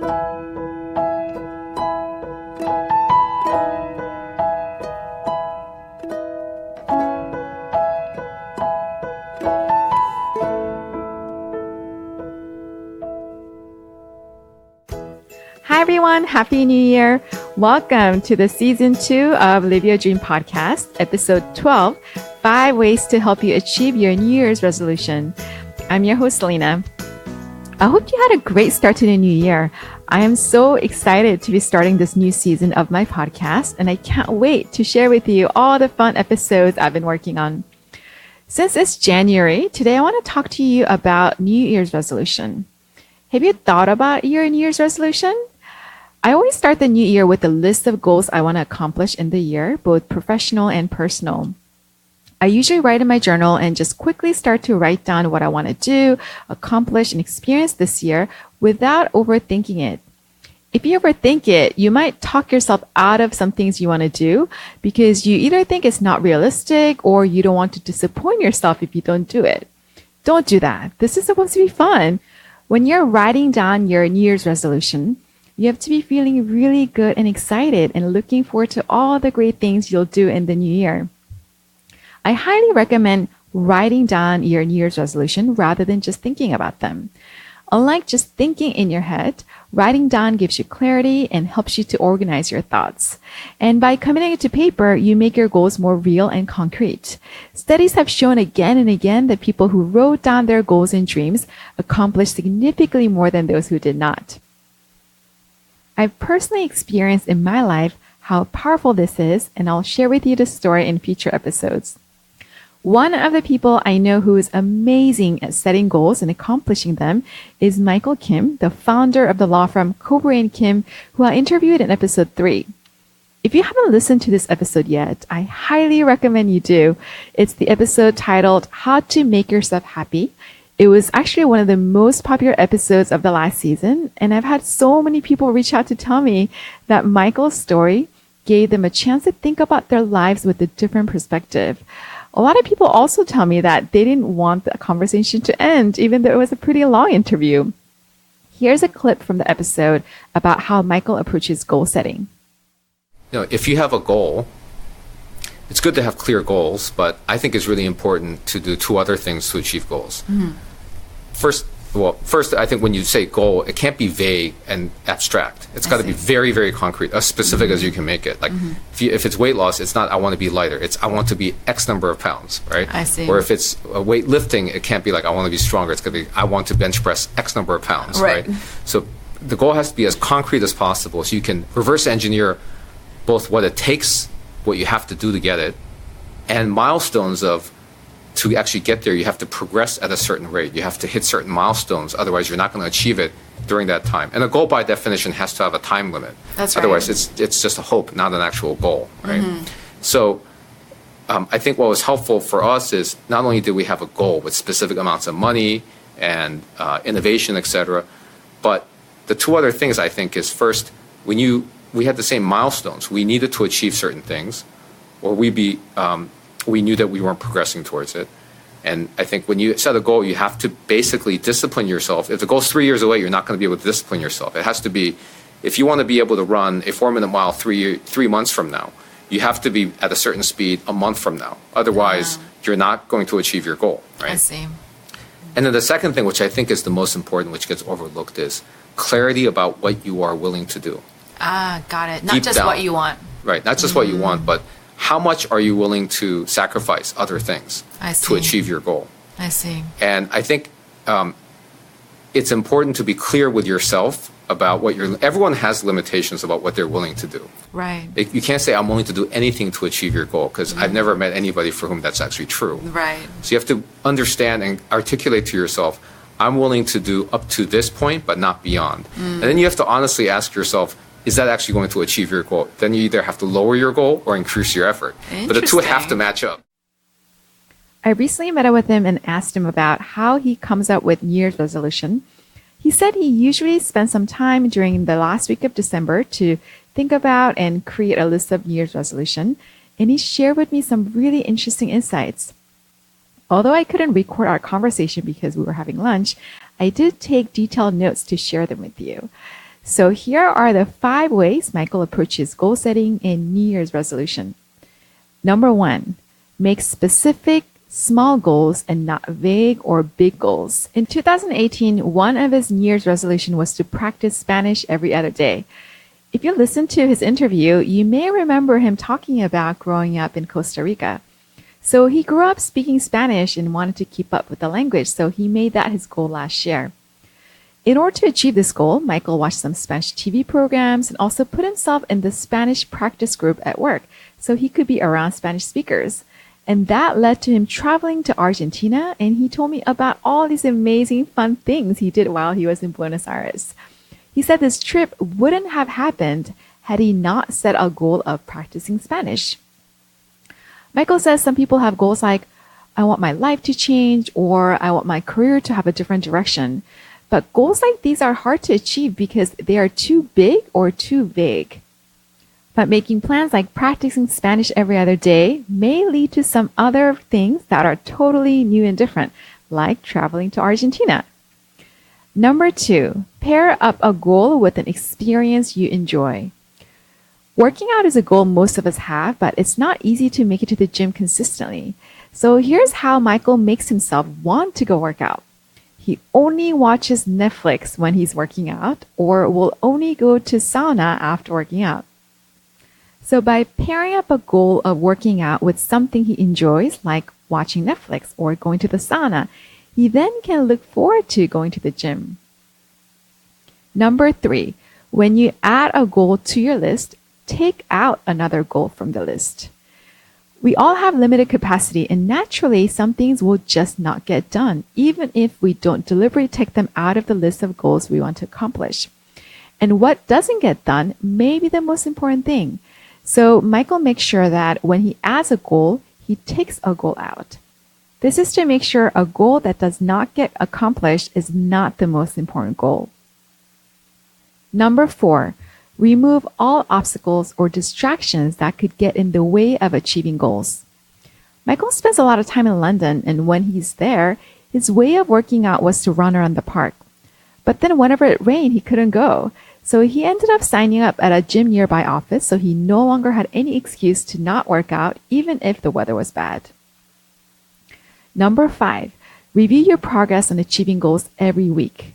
Hi everyone, Happy New Year. Welcome to the season 2 of Live Your Dream podcast, episode 12, 5 ways to help you achieve your New Year's resolution. I'm your host, Selena. I hope you had a great start to the new year. I am so excited to be starting this new season of my podcast, and I can't wait to share with you all the fun episodes I've been working on. Since it's January, today I want to talk to you about New Year's resolution. Have you thought about your New Year's resolution? I always start the new year with a list of goals I want to accomplish in the year, both professional and personal. I usually write in my journal and just quickly start to write down what I want to do, accomplish, and experience this year without overthinking it. If you overthink it, you might talk yourself out of some things you want to do because you either think it's not realistic or you don't want to disappoint yourself if you don't do it. Don't do that. This is supposed to be fun. When you're writing down your New Year's resolution, you have to be feeling really good and excited and looking forward to all the great things you'll do in the new year. I highly recommend writing down your New Year's resolution rather than just thinking about them. Unlike just thinking in your head, writing down gives you clarity and helps you to organize your thoughts. And by committing it to paper, you make your goals more real and concrete. Studies have shown again and again that people who wrote down their goals and dreams accomplished significantly more than those who did not. I've personally experienced in my life how powerful this is, and I'll share with you the story in future episodes. One of the people I know who is amazing at setting goals and accomplishing them is Michael Kim, the founder of the law firm Kobre and Kim, who I interviewed in episode 3. If you haven't listened to this episode yet, I highly recommend you do. It's the episode titled How to Make Yourself Happy. It was actually one of the most popular episodes of the last season, and I've had so many people reach out to tell me that Michael's story gave them a chance to think about their lives with a different perspective. A lot of people also tell me that they didn't want the conversation to end, even though it was a pretty long interview. Here's a clip from the episode about how Michael approaches goal setting. If you have a goal, it's good to have clear goals, but I think it's really important to do 2 other things to achieve goals. Mm-hmm. First, I think when you say goal, it can't be vague and abstract. It's got to be very, very concrete, as specific as you can make it. Like, if it's weight loss, it's not I want to be lighter. It's I want to be X number of pounds, right? I see. Or if it's weightlifting, it can't be like I want to be stronger. It's going to be I want to bench press X number of pounds, right? So the goal has to be as concrete as possible, so you can reverse engineer both what it takes, what you have to do to get it, and milestones of to actually get there, you have to progress at a certain rate. You have to hit certain milestones. Otherwise, you're not going to achieve it during that time. And a goal, by definition, has to have a time limit. That's right. Otherwise, it's just a hope, not an actual goal, right? Mm-hmm. So I think what was helpful for us is not only did we have a goal with specific amounts of money and innovation, et cetera, but the 2 other things I think is first, we had the same milestones. We needed to achieve certain things, or we knew that we weren't progressing towards it. And I think when you set a goal, you have to basically discipline yourself. If the goal's 3 years away, you're not going to be able to discipline yourself. It has to be, if you want to be able to run a 4-minute mile 3 months from now, you have to be at a certain speed a month from now. Otherwise, you're not going to achieve your goal, right? I see. And then the second thing, which I think is the most important, which gets overlooked, is clarity about what you are willing to do. Got it. Not Deep just down. what you want. Right, not just what you want, but how much are you willing to sacrifice other things to achieve your goal? I see. And I think it's important to be clear with yourself about what everyone has limitations about what they're willing to do. Right. You can't say, I'm willing to do anything to achieve your goal, because I've never met anybody for whom that's actually true. Right. So you have to understand and articulate to yourself, I'm willing to do up to this point, but not beyond. And then you have to honestly ask yourself, is that actually going to achieve your goal? Then you either have to lower your goal or increase your effort. But the 2 have to match up. I recently met up with him and asked him about how he comes up with New Year's resolution. He said he usually spends some time during the last week of December to think about and create a list of New Year's resolution. And he shared with me some really interesting insights. Although I couldn't record our conversation because we were having lunch, I did take detailed notes to share them with you. So here are the 5 ways Michael approaches goal setting and New Year's resolution. Number 1, make specific small goals and not vague or big goals. In 2018, one of his New Year's resolution was to practice Spanish every other day. If you listen to his interview, you may remember him talking about growing up in Costa Rica. So he grew up speaking Spanish and wanted to keep up with the language, so he made that his goal last year. In order to achieve this goal, Michael watched some Spanish TV programs and also put himself in the Spanish practice group at work so he could be around Spanish speakers. And that led to him traveling to Argentina, and he told me about all these amazing fun things he did while he was in Buenos Aires. He said this trip wouldn't have happened had he not set a goal of practicing Spanish. Michael says some people have goals like, I want my life to change, or I want my career to have a different direction. But goals like these are hard to achieve because they are too big or too vague. But making plans like practicing Spanish every other day may lead to some other things that are totally new and different, like traveling to Argentina. Number 2, pair up a goal with an experience you enjoy. Working out is a goal most of us have, but it's not easy to make it to the gym consistently. So here's how Michael makes himself want to go work out. He only watches Netflix when he's working out, or will only go to sauna after working out. So by pairing up a goal of working out with something he enjoys, like watching Netflix or going to the sauna, he then can look forward to going to the gym. Number 3, when you add a goal to your list, take out another goal from the list. We all have limited capacity, and naturally some things will just not get done, even if we don't deliberately take them out of the list of goals we want to accomplish. And what doesn't get done may be the most important thing. So Michael makes sure that when he adds a goal, he takes a goal out. This is to make sure a goal that does not get accomplished is not the most important goal. Number 4, remove all obstacles or distractions that could get in the way of achieving goals. Michael spends a lot of time in London, and when he's there, his way of working out was to run around the park. But then whenever it rained, he couldn't go. So he ended up signing up at a gym nearby office, so he no longer had any excuse to not work out, even if the weather was bad. Number 5, review your progress on achieving goals every week.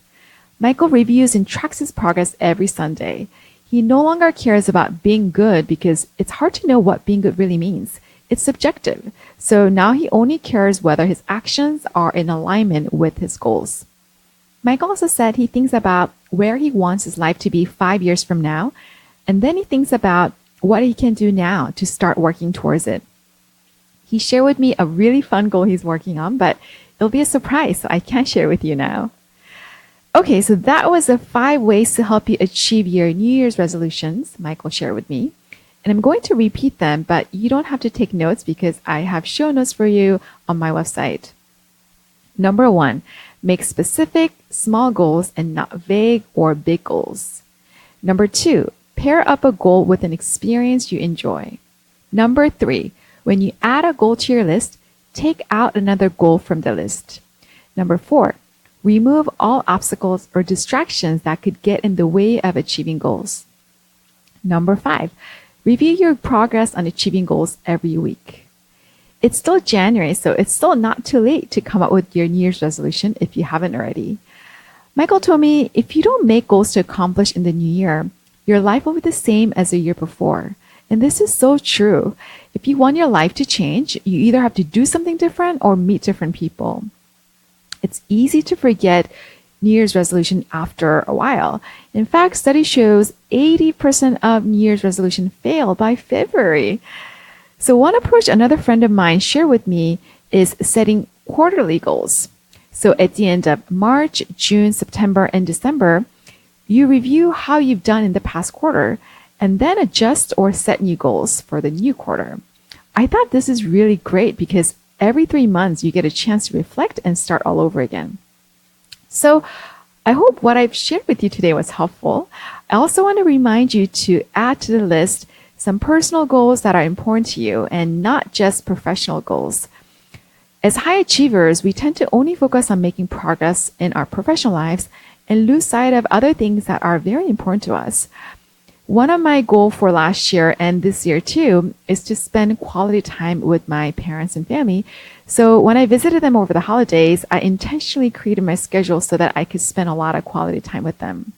Michael reviews and tracks his progress every Sunday. He no longer cares about being good because it's hard to know what being good really means. It's subjective. So now he only cares whether his actions are in alignment with his goals. Michael also said he thinks about where he wants his life to be 5 years from now, and then he thinks about what he can do now to start working towards it. He shared with me a really fun goal he's working on, but it'll be a surprise, so I can't share with you now. Okay, so that was the 5 ways to help you achieve your New Year's resolutions Michael shared with me. And I'm going to repeat them, but you don't have to take notes because I have show notes for you on my website. Number 1, make specific, small goals and not vague or big goals. Number 2, pair up a goal with an experience you enjoy. Number 3, when you add a goal to your list, take out another goal from the list. Number 4, remove all obstacles or distractions that could get in the way of achieving goals. Number 5, review your progress on achieving goals every week. It's still January, so it's still not too late to come up with your New Year's resolution if you haven't already. Michael told me if you don't make goals to accomplish in the new year, your life will be the same as the year before. And this is so true. If you want your life to change, you either have to do something different or meet different people. It's easy to forget New Year's resolution after a while. In fact, study shows 80% of New Year's resolution fail by February. So one approach another friend of mine shared with me is setting quarterly goals. So at the end of March, June, September, and December, you review how you've done in the past quarter and then adjust or set new goals for the new quarter. I thought this is really great because every 3 months you get a chance to reflect and start all over again. So I hope what I've shared with you today was helpful. I also want to remind you to add to the list some personal goals that are important to you and not just professional goals. As high achievers, we tend to only focus on making progress in our professional lives and lose sight of other things that are very important to us. One of my goals for last year and this year too is to spend quality time with my parents and family. So when I visited them over the holidays, I intentionally created my schedule so that I could spend a lot of quality time with them.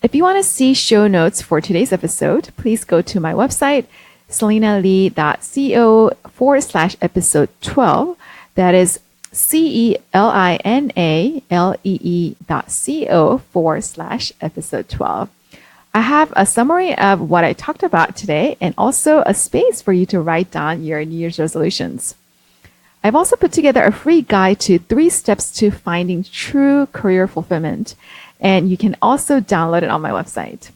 If you want to see show notes for today's episode, please go to my website, selinalee.co/episode 12. That is CELINALEE.co/episode 12. I have a summary of what I talked about today and also a space for you to write down your New Year's resolutions. I've also put together a free guide to 3 steps to finding true career fulfillment, and you can also download it on my website.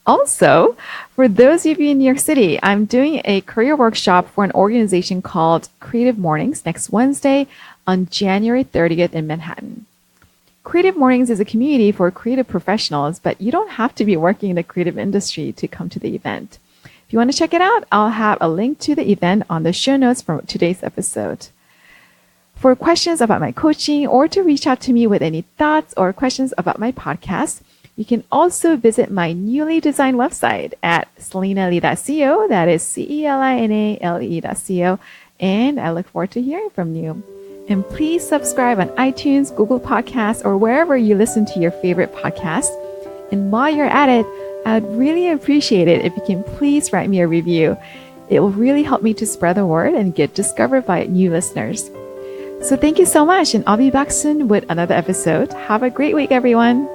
Also, for those of you in New York City, I'm doing a career workshop for an organization called Creative Mornings next Wednesday on January 30th in Manhattan. Creative Mornings is a community for creative professionals, but you don't have to be working in the creative industry to come to the event. If you want to check it out, I'll have a link to the event on the show notes from today's episode. For questions about my coaching or to reach out to me with any thoughts or questions about my podcast, you can also visit my newly designed website at selinalee.co. That is CELINALE.co. And I look forward to hearing from you. And please subscribe on iTunes, Google Podcasts, or wherever you listen to your favorite podcasts. And while you're at it, I'd really appreciate it if you can please write me a review. It will really help me to spread the word and get discovered by new listeners. So thank you so much, and I'll be back soon with another episode. Have a great week, everyone.